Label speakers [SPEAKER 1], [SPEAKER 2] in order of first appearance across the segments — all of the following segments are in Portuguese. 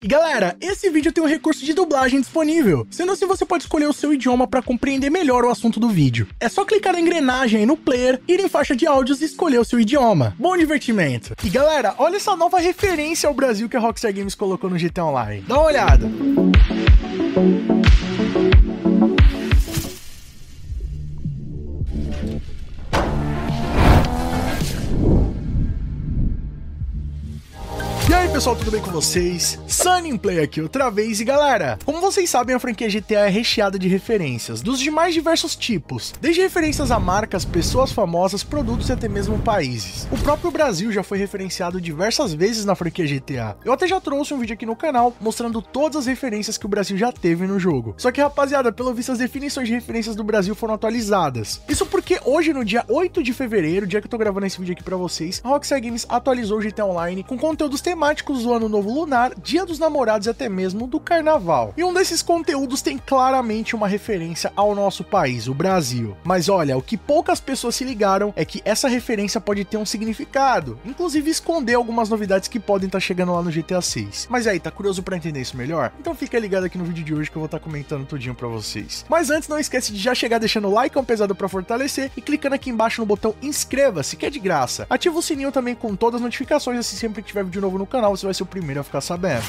[SPEAKER 1] E galera, esse vídeo tem um recurso de dublagem disponível, sendo assim você pode escolher o seu idioma para compreender melhor o assunto do vídeo. É só clicar na engrenagem aí no player, ir em faixa de áudios e escolher o seu idioma. Bom divertimento! E galera, olha essa nova referência ao Brasil que a Rockstar Games colocou no GTA Online. Dá uma olhada! E aí pessoal, tudo bem com vocês? Sunnyplay aqui outra vez e galera, como vocês sabem a franquia GTA é recheada de referências, dos de mais diversos tipos, desde referências a marcas, pessoas famosas, produtos e até mesmo países. O próprio Brasil já foi referenciado diversas vezes na franquia GTA, eu até já trouxe um vídeo aqui no canal mostrando todas as referências que o Brasil já teve no jogo. Só que rapaziada, pelo visto as definições de referências do Brasil foram atualizadas. Isso porque hoje no dia 8 de fevereiro, dia que eu tô gravando esse vídeo aqui pra vocês, a Rockstar Games atualizou o GTA Online com conteúdos temáticos do Ano Novo Lunar, Dia dos Namorados e até mesmo do Carnaval. E um desses conteúdos tem claramente uma referência ao nosso país, o Brasil. Mas olha, o que poucas pessoas se ligaram é que essa referência pode ter um significado, inclusive esconder algumas novidades que podem estar chegando lá no GTA 6. Mas aí, tá curioso pra entender isso melhor? Então fica ligado aqui no vídeo de hoje que eu vou estar comentando tudinho pra vocês. Mas antes, não esquece de já chegar deixando o like, é um pesado pra fortalecer, e clicando aqui embaixo no botão inscreva-se, que é de graça. Ativa o sininho também com todas as notificações, assim sempre que tiver vídeo novo no canal, você vai ser o primeiro a ficar sabendo.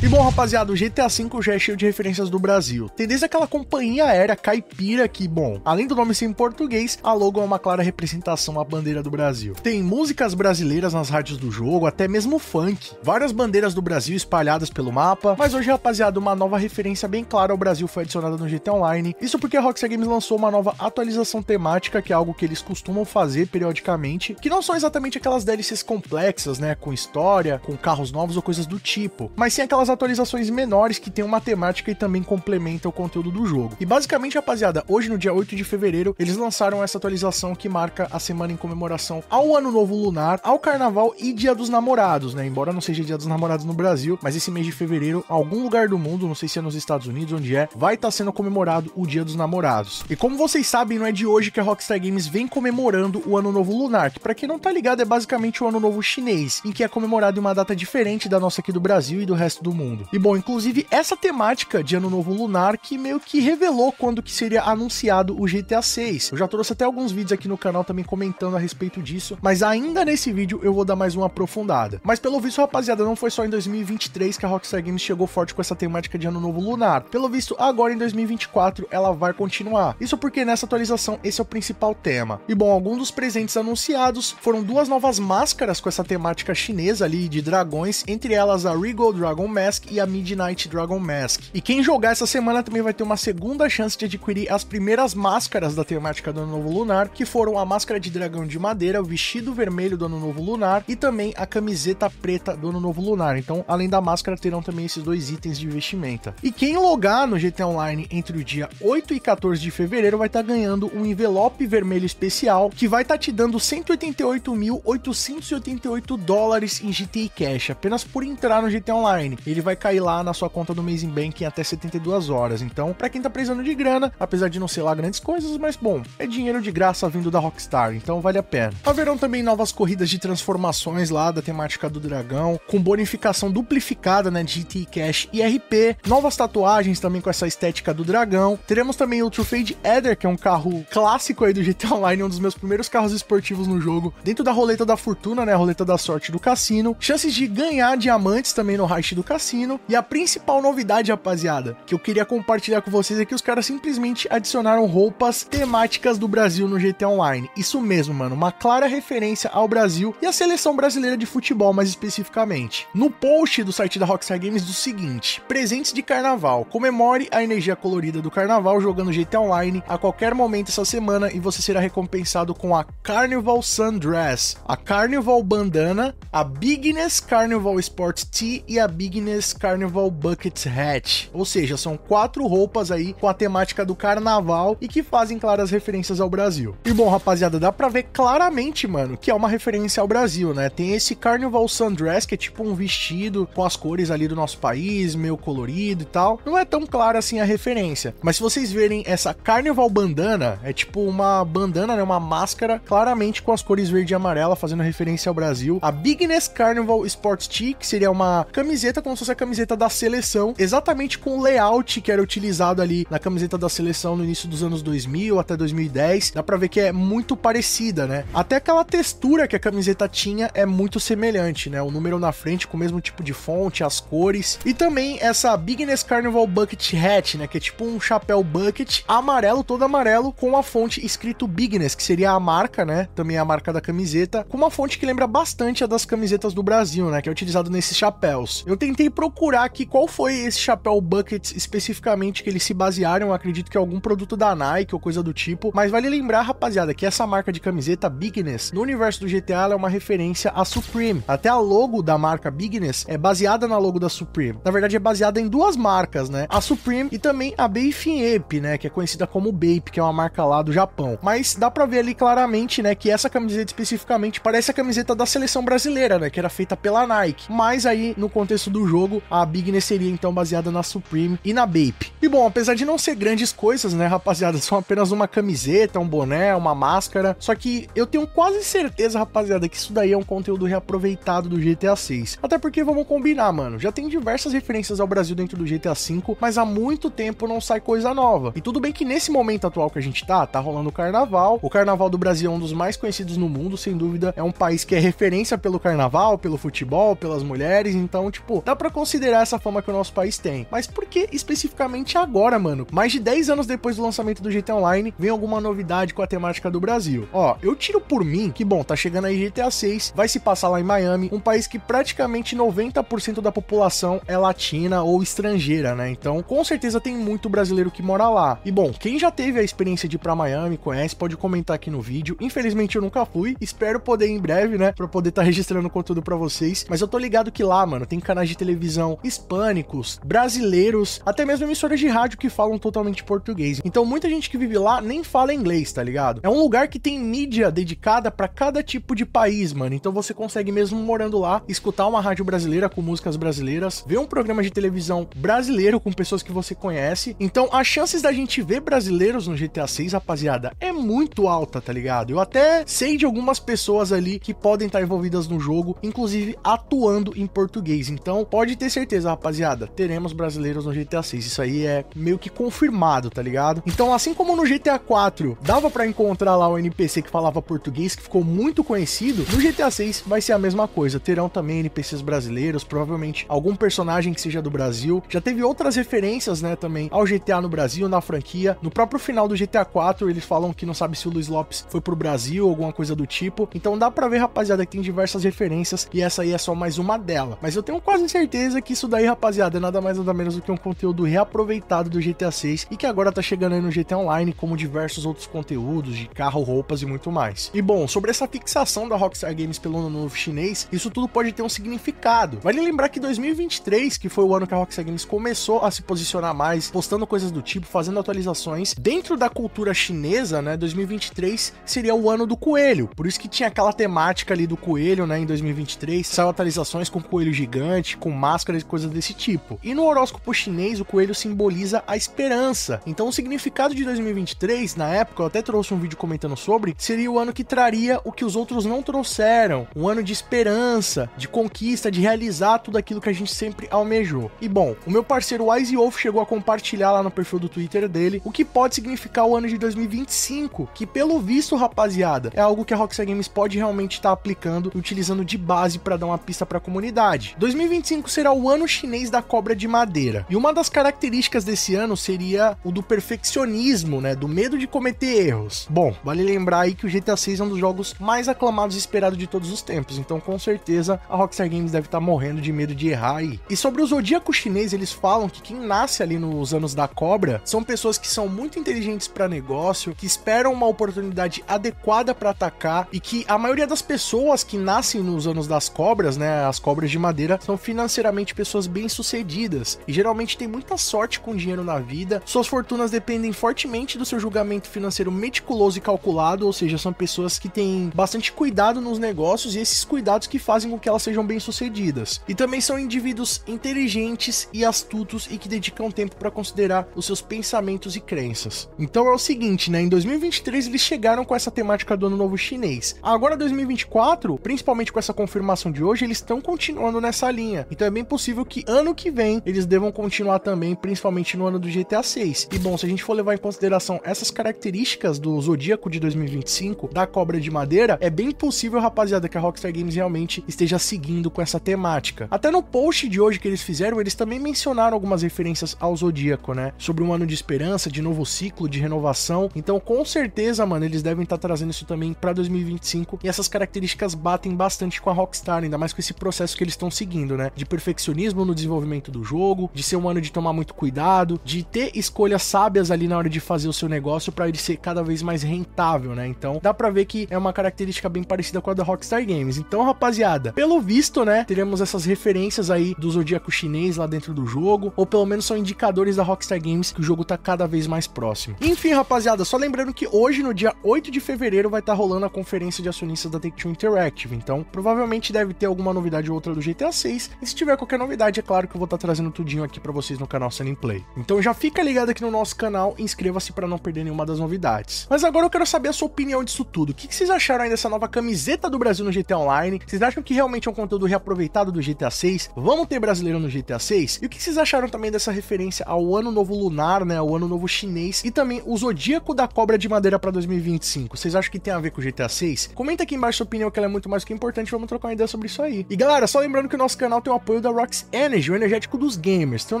[SPEAKER 1] E bom rapaziada, o GTA V já é cheio de referências do Brasil. Tem desde aquela companhia aérea caipira que, bom, além do nome ser em português, a logo é uma clara representação à bandeira do Brasil. Tem músicas brasileiras nas rádios do jogo, até mesmo funk. Várias bandeiras do Brasil espalhadas pelo mapa, mas hoje rapaziada, uma nova referência bem clara ao Brasil foi adicionada no GTA Online. Isso porque a Rockstar Games lançou uma nova atualização temática, que é algo que eles costumam fazer periodicamente, que não são exatamente aquelas DLCs complexas, né, com história, com carros novos ou coisas do tipo, mas sim aquelas atualizações menores que tem uma temática e também complementa o conteúdo do jogo. E basicamente, rapaziada, hoje no dia 8 de fevereiro, eles lançaram essa atualização que marca a semana em comemoração ao Ano Novo Lunar, ao Carnaval e Dia dos Namorados, né? Embora não seja Dia dos Namorados no Brasil, mas esse mês de fevereiro, algum lugar do mundo, não sei se é nos Estados Unidos, onde é, vai estar sendo comemorado o Dia dos Namorados. E como vocês sabem, não é de hoje que a Rockstar Games vem comemorando o Ano Novo Lunar, que pra quem não tá ligado é basicamente o Ano Novo chinês, em que é comemorado em uma data diferente da nossa aqui do Brasil e do resto do mundo. E bom, inclusive essa temática de Ano Novo Lunar que meio que revelou quando que seria anunciado o GTA 6. Eu já trouxe até alguns vídeos aqui no canal também comentando a respeito disso, mas ainda nesse vídeo eu vou dar mais uma aprofundada. Mas pelo visto, rapaziada, não foi só em 2023 que a Rockstar Games chegou forte com essa temática de Ano Novo Lunar. Pelo visto, agora em 2024 ela vai continuar. Isso porque nessa atualização esse é o principal tema. E bom, alguns dos presentes anunciados foram duas novas máscaras com essa temática chinesa ali de dragões, entre elas a Regal Dragon Mask e a Midnight Dragon Mask. E quem jogar essa semana também vai ter uma segunda chance de adquirir as primeiras máscaras da temática do Ano Novo Lunar, que foram a máscara de dragão de madeira, o vestido vermelho do Ano Novo Lunar e também a camiseta preta do Ano Novo Lunar. Então, além da máscara, terão também esses dois itens de vestimenta. E quem logar no GTA Online entre o dia 8 e 14 de fevereiro vai estar ganhando um envelope vermelho especial que vai estar te dando 188.888 dólares em GTA Cash, apenas por entrar no GTA Online. Ele vai cair lá na sua conta do Amazing Bank em até 72 horas. Então, pra quem tá precisando de grana, apesar de não ser lá grandes coisas, mas bom, é dinheiro de graça vindo da Rockstar, então vale a pena. Haverão também novas corridas de transformações lá da temática do dragão, com bonificação duplificada, né, de GTA Cash e RP, novas tatuagens também com essa estética do dragão. Teremos também o True Fade Eder, que é um carro clássico aí do GTA Online, um dos meus primeiros carros esportivos no jogo, dentro da roleta da fortuna, né, a roleta da sorte do cassino, chances de ganhar diamantes também no heist do cassino. E a principal novidade, rapaziada, que eu queria compartilhar com vocês é que os caras simplesmente adicionaram roupas temáticas do Brasil no GTA Online. Isso mesmo, mano, uma clara referência ao Brasil e à seleção brasileira de futebol, mais especificamente. No post do site da Rockstar Games do seguinte: presentes de carnaval, comemore a energia colorida do carnaval jogando GTA Online a qualquer momento essa semana e você será recompensado com a Carnival Sundress, a Carnival Bandana, a Bigness Carnival Sports Tee e a Bigness Bigness Carnival Bucket Hat, ou seja, são 4 roupas aí com a temática do carnaval e que fazem claras referências ao Brasil. E bom, rapaziada, dá pra ver claramente, mano, que é uma referência ao Brasil, né? Tem esse Carnival Sundress, que é tipo um vestido com as cores ali do nosso país, meio colorido e tal. Não é tão clara assim a referência, mas se vocês verem essa Carnival Bandana, é tipo uma bandana, né? Uma máscara, claramente com as cores verde e amarela, fazendo referência ao Brasil. A Bigness Carnival Sports Tee, que seria uma camiseta como se fosse a camiseta da seleção, exatamente com o layout que era utilizado ali na camiseta da seleção no início dos anos 2000 até 2010. Dá pra ver que é muito parecida, né? Até aquela textura que a camiseta tinha é muito semelhante, né? O número na frente com o mesmo tipo de fonte, as cores. E também essa Bigness Carnival Bucket Hat, né? Que é tipo um chapéu bucket amarelo, todo amarelo, com a fonte escrito Bigness, que seria a marca, né? Também a marca da camiseta, com uma fonte que lembra bastante a das camisetas do Brasil, né? Que é utilizado nesses chapéus. Eu tentei procurar aqui qual foi esse chapéu bucket especificamente que eles se basearam. Eu acredito que é algum produto da Nike ou coisa do tipo, mas vale lembrar, rapaziada, que essa marca de camiseta Bigness no universo do GTA ela é uma referência à Supreme. Até a logo da marca Bigness é baseada na logo da Supreme. Na verdade é baseada em duas marcas, né? A Supreme e também a Bape, né? Que é conhecida como Bape, que é uma marca lá do Japão. Mas dá pra ver ali claramente, né? Que essa camiseta especificamente parece a camiseta da seleção brasileira, né? Que era feita pela Nike. Mas aí no contexto do jogo a Bigness seria então baseada na Supreme e na Bape. E bom, apesar de não ser grandes coisas, né, rapaziada, são apenas uma camiseta, um boné, uma máscara, só que eu tenho quase certeza, rapaziada, que isso daí é um conteúdo reaproveitado do GTA 6. Até porque, vamos combinar, mano, já tem diversas referências ao Brasil dentro do GTA 5, mas há muito tempo não sai coisa nova. E tudo bem que nesse momento atual que a gente tá rolando o carnaval. O carnaval do Brasil é um dos mais conhecidos no mundo, sem dúvida, é um país que é referência pelo carnaval, pelo futebol, pelas mulheres, então, tipo, dá pra considerar essa fama que o nosso país tem. Mas por que especificamente agora, mano? Mais de 10 anos depois do lançamento do GTA Online, vem alguma novidade com a temática do Brasil? Ó, eu tiro por mim que, bom, tá chegando aí GTA 6, vai se passar lá em Miami, um país que praticamente 90% da população é latina ou estrangeira, né? Então, com certeza tem muito brasileiro que mora lá. E, bom, quem já teve a experiência de ir pra Miami, conhece, pode comentar aqui no vídeo. Infelizmente eu nunca fui, espero poder ir em breve, né? Pra poder estar registrando conteúdo pra vocês. Mas eu tô ligado que lá, mano, tem canais de televisão hispânicos, brasileiros, até mesmo emissoras de rádio que falam totalmente português. Então muita gente que vive lá nem fala inglês, tá ligado? É um lugar que tem mídia dedicada pra cada tipo de país, mano. Então você consegue mesmo morando lá, escutar uma rádio brasileira com músicas brasileiras, ver um programa de televisão brasileiro com pessoas que você conhece. Então as chances da gente ver brasileiros no GTA 6, rapaziada, é muito alta, tá ligado? Eu até sei de algumas pessoas ali que podem estar envolvidas no jogo, inclusive atuando em português. Então pode ter certeza, rapaziada, teremos brasileiros no GTA 6. Isso aí é meio que confirmado, tá ligado? Então, assim como no GTA 4 dava pra encontrar lá o NPC que falava português, que ficou muito conhecido, no GTA 6 vai ser a mesma coisa. Terão também NPCs brasileiros, provavelmente algum personagem que seja do Brasil. Já teve outras referências, né, também ao GTA no Brasil, na franquia. No próprio final do GTA 4, eles falam que não sabe se o Luiz Lopes foi pro Brasil ou alguma coisa do tipo. Então dá pra ver, rapaziada, que tem diversas referências e essa aí é só mais uma delas. Mas eu tenho quase certeza que isso daí, rapaziada, é nada mais nada menos do que um conteúdo reaproveitado do GTA 6 e que agora tá chegando aí no GTA Online, como diversos outros conteúdos de carro, roupas e muito mais. E bom, sobre essa fixação da Rockstar Games pelo ano novo chinês, isso tudo pode ter um significado. Vale lembrar que 2023, que foi o ano que a Rockstar Games começou a se posicionar mais, postando coisas do tipo, fazendo atualizações dentro da cultura chinesa, né? 2023 seria o ano do coelho, por isso que tinha aquela temática ali do coelho, né? Em 2023, saiu atualizações com coelho gigante, com máscaras e coisas desse tipo. E no horóscopo chinês, o coelho simboliza a esperança. Então o significado de 2023, na época, eu até trouxe um vídeo comentando sobre, seria o ano que traria o que os outros não trouxeram. Um ano de esperança, de conquista, de realizar tudo aquilo que a gente sempre almejou. E bom, o meu parceiro Wise Wolf chegou a compartilhar lá no perfil do Twitter dele o que pode significar o ano de 2025, que pelo visto, rapaziada, é algo que a Rockstar Games pode realmente estar aplicando e utilizando de base para dar uma pista para a comunidade. 2025 será o ano chinês da cobra de madeira. E uma das características desse ano seria o do perfeccionismo, né, do medo de cometer erros. Bom, vale lembrar aí que o GTA 6 é um dos jogos mais aclamados e esperados de todos os tempos, então com certeza a Rockstar Games deve estar morrendo de medo de errar aí. E sobre o zodíaco chinês, eles falam que quem nasce ali nos anos da cobra são pessoas que são muito inteligentes para negócio, que esperam uma oportunidade adequada para atacar e que a maioria das pessoas que nascem nos anos das cobras, né, as cobras de madeira, são financeiramente verdadeiramente pessoas bem-sucedidas e geralmente têm muita sorte com dinheiro na vida. Suas fortunas dependem fortemente do seu julgamento financeiro meticuloso e calculado, ou seja, são pessoas que têm bastante cuidado nos negócios e esses cuidados que fazem com que elas sejam bem-sucedidas. E também são indivíduos inteligentes e astutos e que dedicam tempo para considerar os seus pensamentos e crenças. Então é o seguinte, né? Em 2023 eles chegaram com essa temática do Ano Novo Chinês. Agora 2024, principalmente com essa confirmação de hoje, eles estão continuando nessa linha. Então é bem possível que ano que vem eles devam continuar também, principalmente no ano do GTA 6. E bom, se a gente for levar em consideração essas características do Zodíaco de 2025, da Cobra de Madeira, é bem possível, rapaziada, que a Rockstar Games realmente esteja seguindo com essa temática. Até no post de hoje que eles fizeram, eles também mencionaram algumas referências ao Zodíaco, né? Sobre um ano de esperança, de novo ciclo, de renovação. Então, com certeza, mano, eles devem estar trazendo isso também pra 2025. E essas características batem bastante com a Rockstar, ainda mais com esse processo que eles estão seguindo, né? De perfeccionismo no desenvolvimento do jogo, de ser um ano de tomar muito cuidado, de ter escolhas sábias ali na hora de fazer o seu negócio pra ele ser cada vez mais rentável, né? Então, dá pra ver que é uma característica bem parecida com a da Rockstar Games. Então, rapaziada, pelo visto, né, teremos essas referências aí do Zodíaco chinês lá dentro do jogo, ou pelo menos são indicadores da Rockstar Games que o jogo tá cada vez mais próximo. Enfim, rapaziada, só lembrando que hoje, no dia 8 de fevereiro, vai estar rolando a conferência de acionistas da Take-Two Interactive, então provavelmente deve ter alguma novidade ou outra do GTA 6, e se tiver qualquer novidade, é claro que eu vou estar trazendo tudinho aqui pra vocês no canal Sunny Play. Então já fica ligado aqui no nosso canal e inscreva-se pra não perder nenhuma das novidades. Mas agora eu quero saber a sua opinião disso tudo. O que vocês acharam aí dessa nova camiseta do Brasil no GTA Online? Vocês acham que realmente é um conteúdo reaproveitado do GTA 6? Vamos ter brasileiro no GTA 6? E o que vocês acharam também dessa referência ao Ano Novo Lunar, né, ao Ano Novo Chinês e também o Zodíaco da Cobra de Madeira pra 2025? Vocês acham que tem a ver com o GTA 6? Comenta aqui embaixo a sua opinião, que ela é muito mais do que importante, vamos trocar uma ideia sobre isso aí. E galera, só lembrando que o nosso canal tem o apoio da Rox Energy, o energético dos gamers. Tem o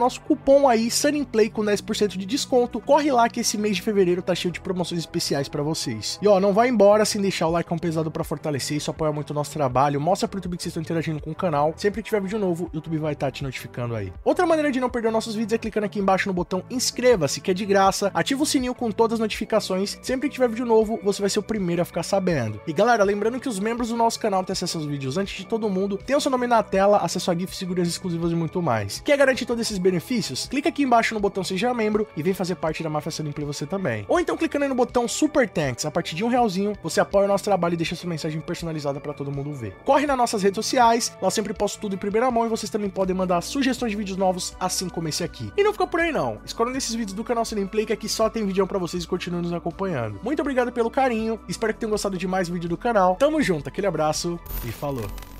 [SPEAKER 1] nosso cupom aí, Sunny Play, com 10% de desconto. Corre lá que esse mês de fevereiro tá cheio de promoções especiais pra vocês. E ó, não vai embora sem deixar o like pesado pra fortalecer, isso apoia muito o nosso trabalho, mostra pro YouTube que vocês estão interagindo com o canal. Sempre que tiver vídeo novo, o YouTube vai estar te notificando aí. Outra maneira de não perder nossos vídeos é clicando aqui embaixo no botão inscreva-se, que é de graça, ativa o sininho com todas as notificações, sempre que tiver vídeo novo, você vai ser o primeiro a ficar sabendo. E galera, lembrando que os membros do nosso canal têm acesso aos vídeos antes de todo mundo, tem o seu nome na tela, acesso a GIFs, figuras exclusivas e muito mais. Quer garantir todos esses benefícios? Clica aqui embaixo no botão seja membro e vem fazer parte da máfia Sunny Play você também. Ou então clicando aí no botão Super Thanks, a partir de R$1, você apoia o nosso trabalho e deixa sua mensagem personalizada pra todo mundo ver. Corre nas nossas redes sociais, lá eu sempre posto tudo em primeira mão e vocês também podem mandar sugestões de vídeos novos, assim como esse aqui. E não fica por aí não, escolham esses vídeos do canal Sunny Play, que aqui só tem vídeo pra vocês e continuem nos acompanhando. Muito obrigado pelo carinho, espero que tenham gostado de mais vídeo do canal. Tamo junto, aquele abraço e falou!